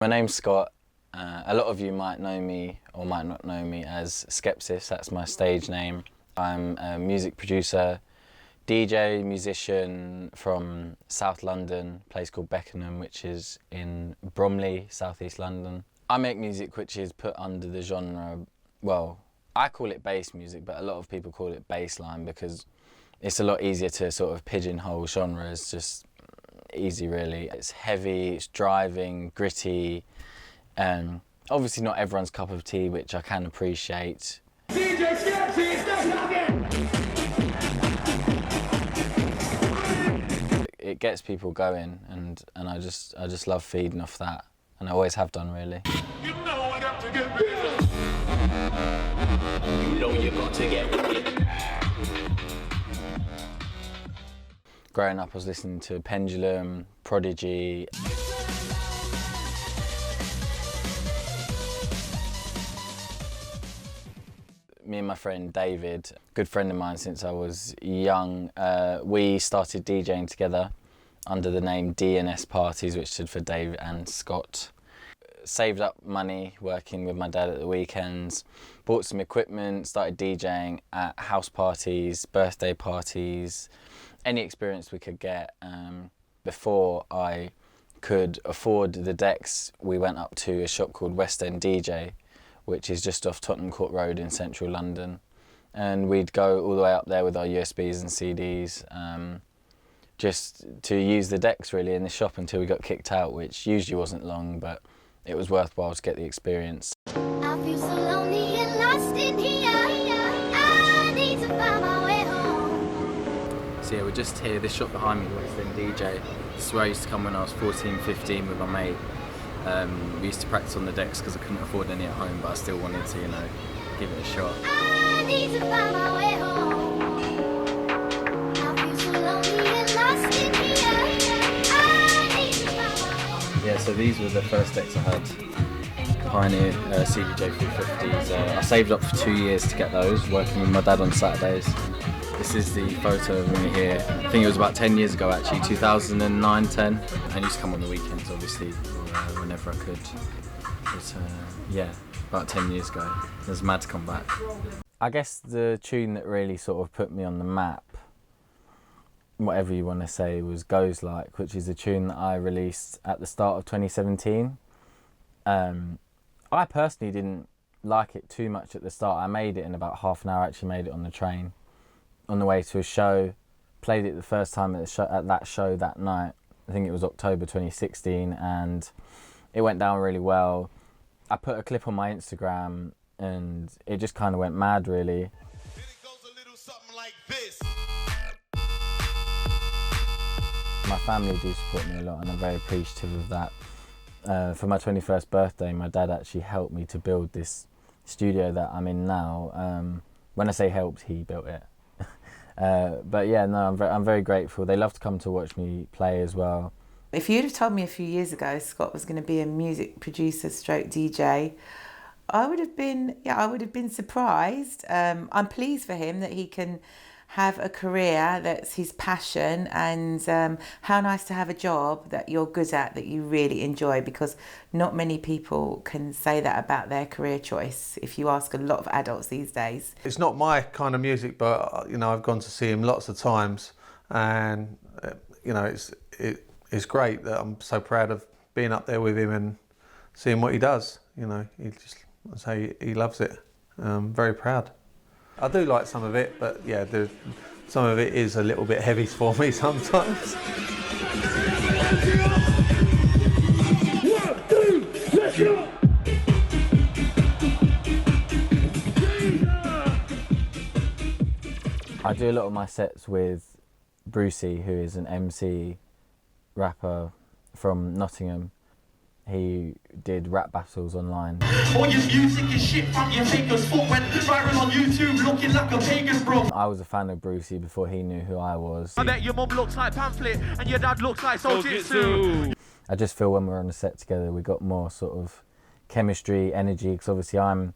My name's Scott. A lot of you might know me or might not know me as Skepsis, that's my stage name. I'm a music producer, DJ, musician from South London, a place called Beckenham, which is in Bromley, southeast London. I make music which is put under the genre, well, I call it bass music, but a lot of people call it bassline because it's a lot easier to sort of pigeonhole genres, just easy really. It's heavy, it's driving, gritty, and obviously not everyone's cup of tea, which I can appreciate. DJ Skepsis, it gets people going, and I just love feeding off that, and I always have done really. You know I got to get busy. You know you got to get with it. Growing up, I was listening to Pendulum, Prodigy. Me and my friend David, good friend of mine since I was young, we started DJing together under the name D&S Parties, which stood for Dave and Scott. Saved up money working with my dad at the weekends, bought some equipment, started DJing at house parties, birthday parties, any experience we could get. Before I could afford the decks, we went up to a shop called West End DJ, which is just off Tottenham Court Road in central London. And we'd go all the way up there with our USBs and CDs, just to use the decks really in the shop until we got kicked out, which usually wasn't long, but it was worthwhile to get the experience. I feel so lonely and lost in here. I need to find my way home. So yeah, we're just here, this shop behind me, West End DJ. This is where I used to come when I was 14, 15 with my mate. We used to practice on the decks because I couldn't afford any at home, but I still wanted to, you know, give it a shot. I need to find my way home. I feel so lonely and lost in here. I need to find my way home. Yeah, so these were the first decks I had. Pioneer CDJ 350s. I saved up for 2 years to get those, working with my dad on Saturdays. This is the photo of me here. I think it was about 10 years ago actually, 2009, 10. I used to come on the weekends obviously, whenever I could. But yeah, about 10 years ago. It was mad to come back. I guess the tune that really sort of put me on the map, whatever you want to say, was Goes Like, which is a tune that I released at the start of 2017. I personally didn't like it too much at the start. I made it in about half an hour, actually made it on the train. On the way to a show, played it the first time at that show that night. I think it was October 2016, and it went down really well. I put a clip on my Instagram, and it just kind of went mad, really. Then it goes a little something like this. My family do support me a lot, and I'm very appreciative of that. For my 21st birthday, my dad actually helped me to build this studio that I'm in now. When I say helped, he built it. But yeah, no, I'm very grateful. They love to come to watch me play as well. If you'd have told me a few years ago Scott was going to be a music producer stroke DJ, I would have been surprised. I'm pleased for him that he can have a career that's his passion, and how nice to have a job that you're good at, that you really enjoy, because not many people can say that about their career choice if you ask a lot of adults these days. It's not my kind of music, but you know, I've gone to see him lots of times, and you know, it's great that I'm so proud of being up there with him and seeing what he does. You know, he loves it. Very proud. I do like some of it, but yeah, some of it is a little bit heavy for me sometimes. 1, 2, let's go! I do a lot of my sets with Brucie, who is an MC rapper from Nottingham. He did rap battles online. All your music is shit from your fingers. Foot went viral on YouTube looking like a pagan, bro. I was a fan of Brucie before he knew who I was. I bet your mum looks like Pamphlet and your dad looks like Soul-Jitsu. I just feel when we're on a set together, we got more sort of chemistry, energy, because obviously I'm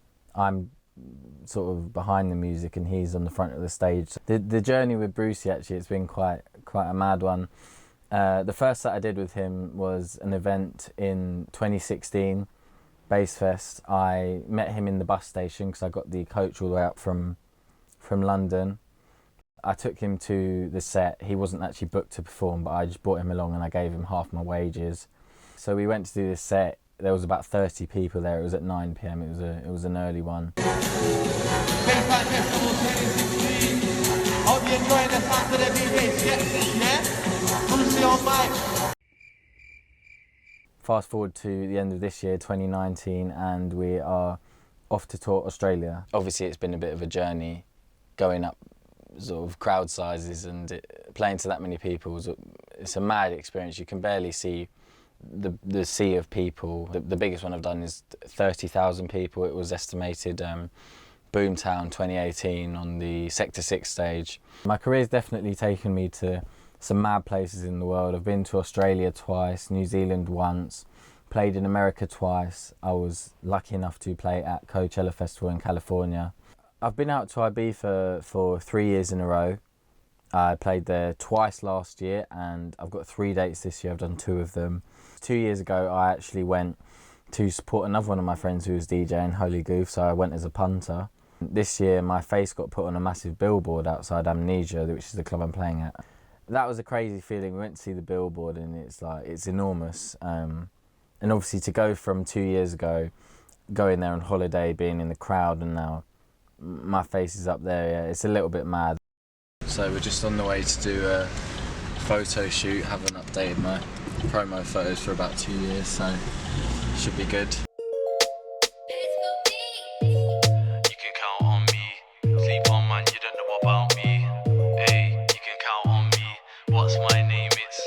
sort of behind the music and he's on the front of the stage. The journey with Brucie, actually, it's been quite a mad one. The first set I did with him was an event in 2016, Bassfest. I met him in the bus station because I got the coach all the way up from London. I took him to the set. He wasn't actually booked to perform, but I just brought him along and I gave him half my wages. So we went to do this set. There was about 30 people there. It was at 9 p.m. It was an early one. Hope you're enjoying the fact that DJ Skeptics, yeah? Brucie on mic. Fast forward to the end of this year, 2019, and we are off to tour Australia. Obviously, it's been a bit of a journey going up sort of crowd sizes and playing to that many people. It's a mad experience. You can barely see the sea of people. The biggest one I've done is 30,000 people. It was estimated Boomtown 2018 on the Sector 6 stage. My career's definitely taken me to some mad places in the world. I've been to Australia twice, New Zealand once, played in America twice. I was lucky enough to play at Coachella Festival in California. I've been out to Ibiza for 3 years in a row. I played there twice last year and I've got 3 dates this year. I've done 2 of them. 2 years ago I actually went to support another one of my friends who was DJing, Holy Goof, so I went as a punter. This year my face got put on a massive billboard outside Amnesia, which is the club I'm playing at. That was a crazy feeling. We went to see the billboard and it's enormous. And obviously to go from 2 years ago, going there on holiday, being in the crowd, and now my face is up there, yeah, it's a little bit mad. So we're just on the way to do a photo shoot. Haven't updated my promo photos for about 2 years, so should be good. You can count on me. Sleep on, man, you don't know about me. Hey, you can count on me. What's my name? It's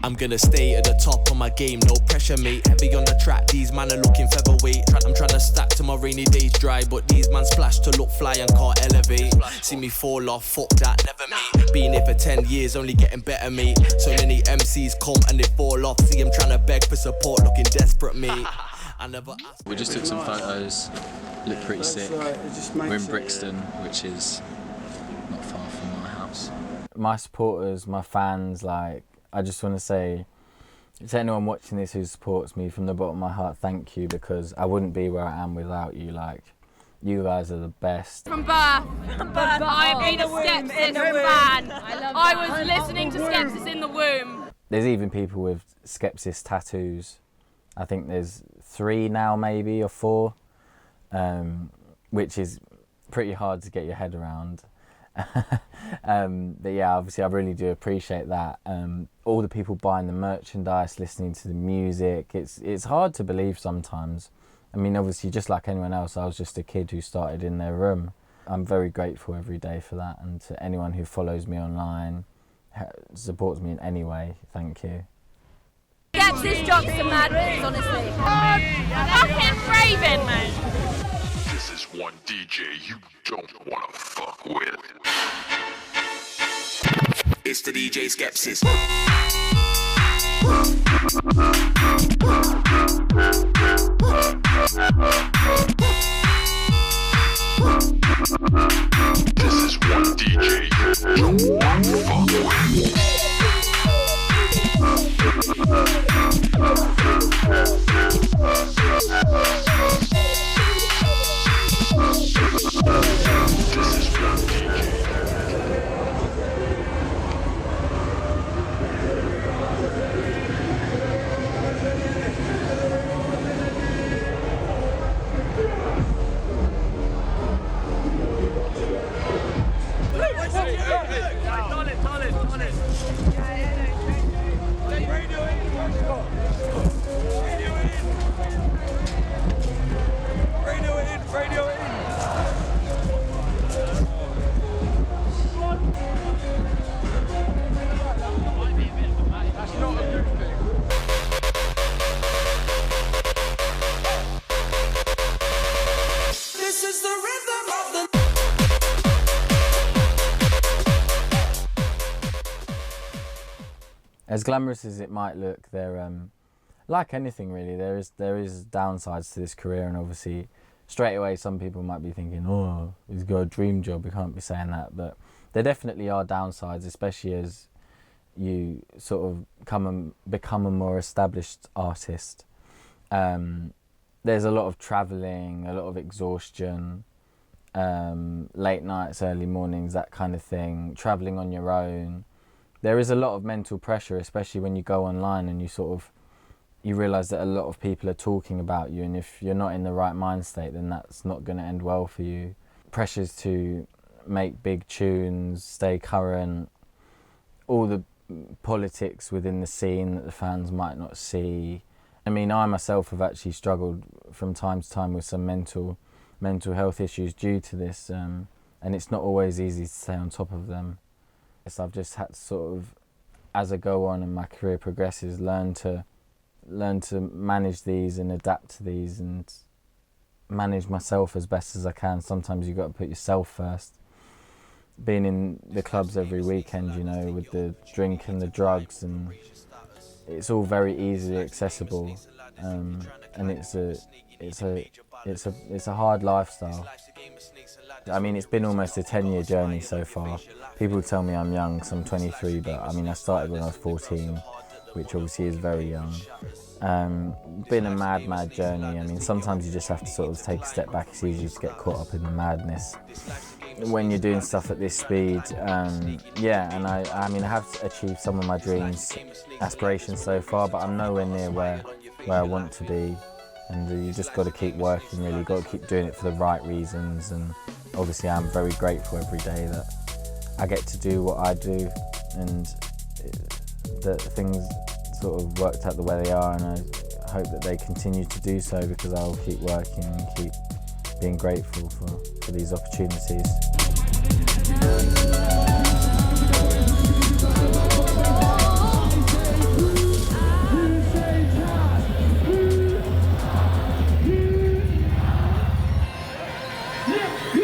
I'm gonna stay at the top of my game, no pressure, mate. Heavy on the track, these man are looking featherweight. I'm trying to stack till my rainy days dry, but these man splash to look fly and can't elevate. See me fall off, fuck that, never me. Been here for 10 years, only getting better, mate. So many MCs come and they fall off. See them trying to beg for support, looking desperate, mate. I never asked. We just took some photos, looked pretty sick. We're in Brixton, which is not far from my house. My supporters, my fans, like, I just want to say to anyone watching this who supports me, from the bottom of my heart, thank you, because I wouldn't be where I am without you. Like, you guys are the best. From birth, I've been a Skepsis fan. I was listening to Skepsis in the womb. There's even people with Skepsis tattoos. I think there's 3 now, maybe, or 4, which is pretty hard to get your head around. But yeah, obviously I really do appreciate that. All the people buying the merchandise, listening to the music, it's hard to believe sometimes. I mean, obviously, just like anyone else, I was just a kid who started in their room. I'm very grateful every day for that, and to anyone who follows me online, supports me in any way, thank you. Skepsis drops some mad rips, honestly. Fucking raving, man. This is one DJ you don't wanna fuck with. It's the DJ Skepsis. This is one DJ you don't wanna fuck with. This is one DJ. As glamorous as it might look, they're like anything really. There is downsides to this career, and obviously, straight away some people might be thinking, "Oh, he's got a dream job." We can't be saying that, but there definitely are downsides, especially as you sort of become a more established artist. There's a lot of travelling, a lot of exhaustion, late nights, early mornings, that kind of thing, travelling on your own. There is a lot of mental pressure, especially when you go online and you realise that a lot of people are talking about you, and if you're not in the right mind state, then that's not going to end well for you. Pressures to make big tunes, stay current, all the politics within the scene that the fans might not see. I mean, I myself have actually struggled from time to time with some mental health issues due to this, and it's not always easy to stay on top of them. So I've just had to sort of, as I go on and my career progresses, learn to manage these and adapt to these and manage myself as best as I can. Sometimes you've got to put yourself first. Being in the clubs every weekend, you know, with the drink and the drugs, and it's all very easily accessible, and it's a hard lifestyle. I mean, it's been almost a 10-year journey so far. People tell me I'm young, so I'm 23, but I mean, I started when I was 14, which obviously is very young. Been a mad journey. I mean, sometimes you just have to sort of take a step back. It's easy to get caught up in the madness when you're doing stuff at this speed. Yeah, and I mean, I have achieved some of my dreams, aspirations so far, but I'm nowhere near where I want to be. And you just got to keep working, really. You've got to keep doing it for the right reasons. And obviously I'm very grateful every day that I get to do what I do, and that things sort of worked out the way they are, and I hope that they continue to do so, because I'll keep working and keep being grateful for these opportunities. Yeah.